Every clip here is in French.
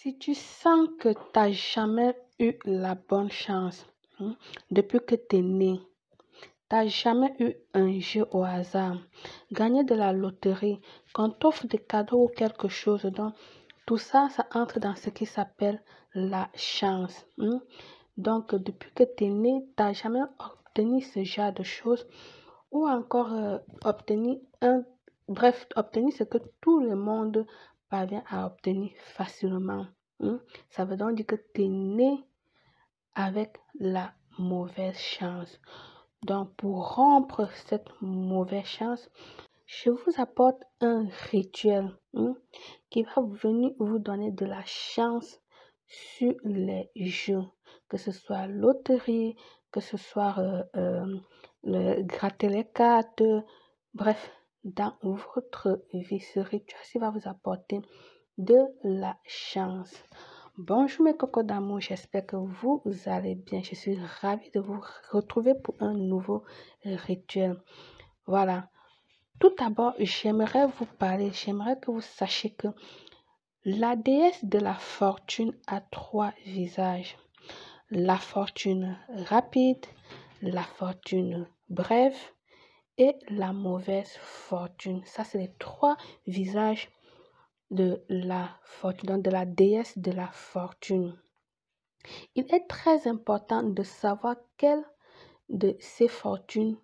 Si tu sens que tu n'as jamais eu la bonne chance depuis que tu es né, tu n'as jamais eu un jeu au hasard, gagner de la loterie, qu'on t'offre des cadeaux ou quelque chose, donc tout ça, ça entre dans ce qui s'appelle la chance. Donc, depuis que tu es né, tu n'as jamais obtenu ce genre de choses ou encore obtenu obtenir ce que tout le monde parvient à obtenir facilement. Ça veut donc dire que tu es né avec la mauvaise chance. Donc, pour rompre cette mauvaise chance, je vous apporte un rituel qui va venir vous donner de la chance sur les jeux, que ce soit loterie, que ce soit le gratter les cartes, bref, dans votre vie, ce rituel va vous apporter de la chance. Bonjour mes cocos d'amour, j'espère que vous allez bien. Je suis ravie de vous retrouver pour un nouveau rituel. Voilà. Tout d'abord, j'aimerais que vous sachiez que la déesse de la fortune a 3 visages. La fortune rapide, la fortune brève et la mauvaise fortune. Ça, c'est les 3 visages de la fortune, donc de la déesse de la fortune. Il est très important de savoir quelle de ces fortunes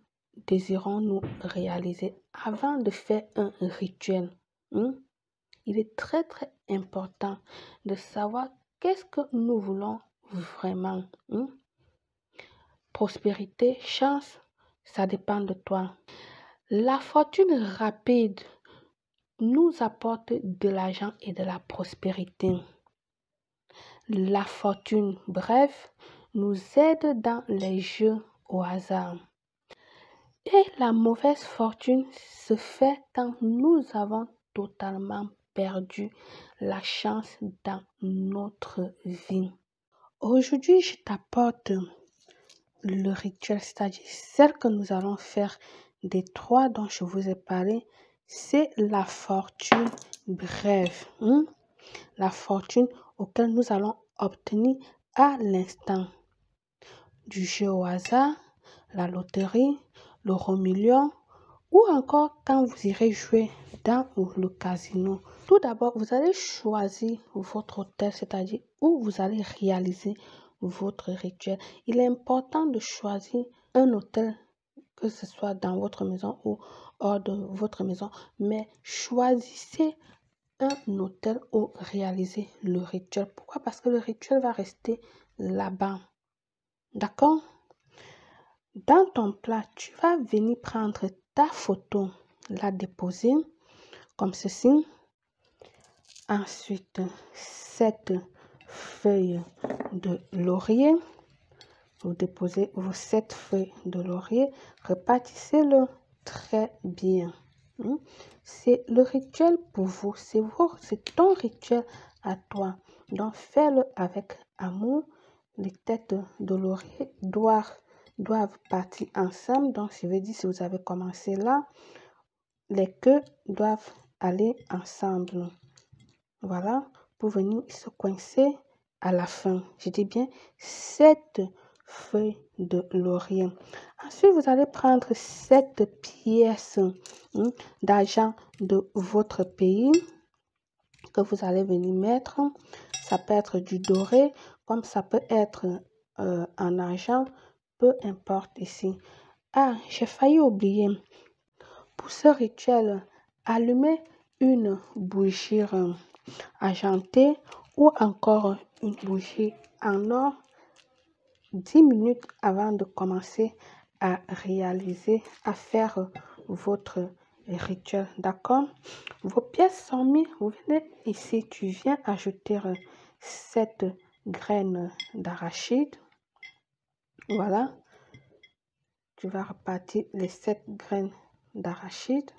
désirons-nous réaliser avant de faire un rituel. Il est très très important de savoir qu'est-ce que nous voulons vraiment. Prospérité, chance, ça dépend de toi. La fortune rapide nous apporte de l'argent et de la prospérité. La fortune brève nous aide dans les jeux au hasard. Et la mauvaise fortune se fait quand nous avons totalement perdu la chance dans notre vie. Aujourd'hui, je t'apporte le rituel, c'est-à-dire celle que nous allons faire des 3 dont je vous ai parlé. C'est la fortune brève. La fortune auquel nous allons obtenir à l'instant. Du jeu au hasard, la loterie, l'euro million ou encore quand vous irez jouer dans le casino. Tout d'abord, vous allez choisir votre hôtel, c'est-à-dire où vous allez réaliser votre rituel. Il est important de choisir un hôtel, que ce soit dans votre maison ou hors de votre maison, mais choisissez un hôtel où réaliser le rituel. Pourquoi? Parce que le rituel va rester là-bas. D'accord? Dans ton plat, tu vas venir prendre ta photo, la déposer comme ceci. Ensuite, cette feuille de laurier, vous déposez vos 7 feuilles de laurier, repartissez-le très bien. C'est le rituel pour vous, c'est ton rituel à toi. Donc, fais-le avec amour. Les têtes de laurier doivent partir ensemble. Donc, je veux dire, si vous avez commencé là, les queues doivent aller ensemble. Voilà, pour venir se coincer à la fin. Je dis bien 7 feuilles de laurier. Ensuite, vous allez prendre 7 pièces d'argent de votre pays que vous allez venir mettre. Ça peut être du doré, comme ça peut être en argent, peu importe ici. Ah, j'ai failli oublier. Pour ce rituel, allumez une bougie argentée ou encore une bougie en or 10 minutes avant de commencer à faire votre rituel. D'accord? Vos pièces sont mises. Vous venez ici, tu viens ajouter 7 graines d'arachide. Voilà. Tu vas repartir les 7 graines d'arachide.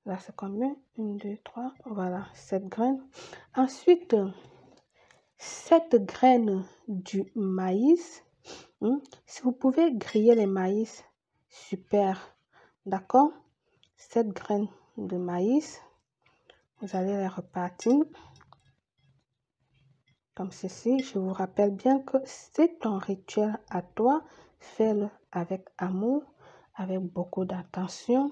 Là, c'est combien? 1, 2, 3. Voilà, 7 graines. Ensuite, 7 graines du maïs. Si vous pouvez griller les maïs, super. D'accord? 7 graines de maïs. Vous allez les repartir. comme ceci. Je vous rappelle bien que c'est ton rituel à toi. Fais-le avec amour, avec beaucoup d'attention.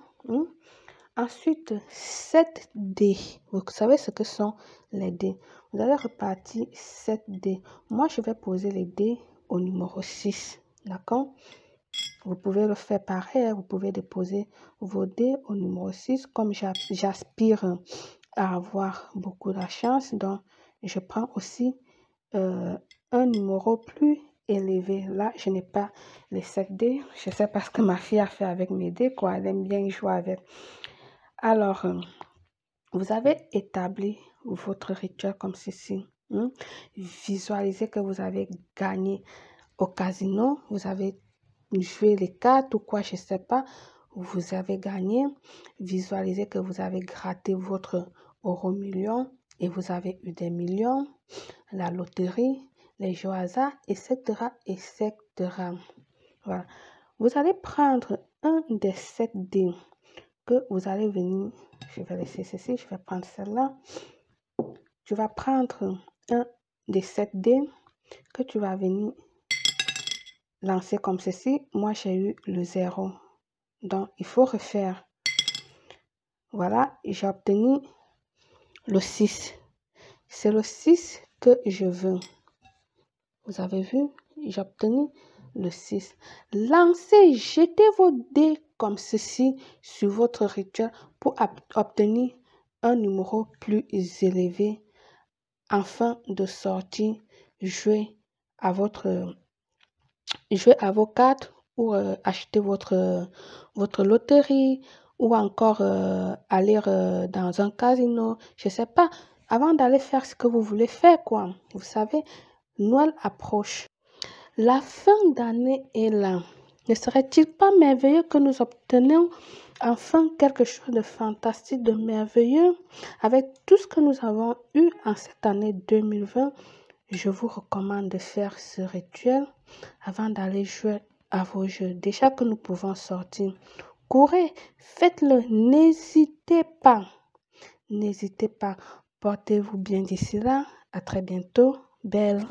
Ensuite, 7 dés. Vous savez ce que sont les dés. Vous allez repartir 7 dés. Moi, je vais poser les dés au numéro 6. D'accord? Vous pouvez le faire pareil. Vous pouvez déposer vos dés au numéro 6. Comme j'aspire à avoir beaucoup de chance, donc je prends aussi un numéro plus élevé. Là, je n'ai pas les 7 dés. Je sais parce que ma fille a fait avec mes dés, quoi. Elle aime bien jouer avec. Alors, vous avez établi votre rituel comme ceci. Visualisez que vous avez gagné au casino. Vous avez joué les cartes ou quoi, je ne sais pas. Vous avez gagné. Visualisez que vous avez gratté votre euro million et vous avez eu des millions. La loterie, les jeux au hasard, etc., etc. Voilà. Vous allez prendre un des 7 dés que vous allez venir. Je vais laisser ceci, je vais prendre celle-là. Tu vas prendre un des 7 dés que tu vas venir lancer comme ceci. Moi, j'ai eu le 0. Donc, il faut refaire. Voilà, j'ai obtenu le 6. C'est le 6 que je veux. Vous avez vu? J'ai obtenu le 6. Lancez, jetez vos dés comme ceci sur votre rituel pour obtenir un numéro plus élevé afin de sortir jouer à vos cartes ou acheter votre loterie ou encore aller dans un casino, je sais pas, avant d'aller faire ce que vous voulez faire, quoi. Vous savez, Noël approche. La fin d'année est là. Ne serait-il pas merveilleux que nous obtenions enfin quelque chose de fantastique, de merveilleux avec tout ce que nous avons eu en cette année 2020? Je vous recommande de faire ce rituel avant d'aller jouer à vos jeux. Déjà que nous pouvons sortir, courez, faites-le, n'hésitez pas. N'hésitez pas. Portez-vous bien d'ici là. À très bientôt. Belle.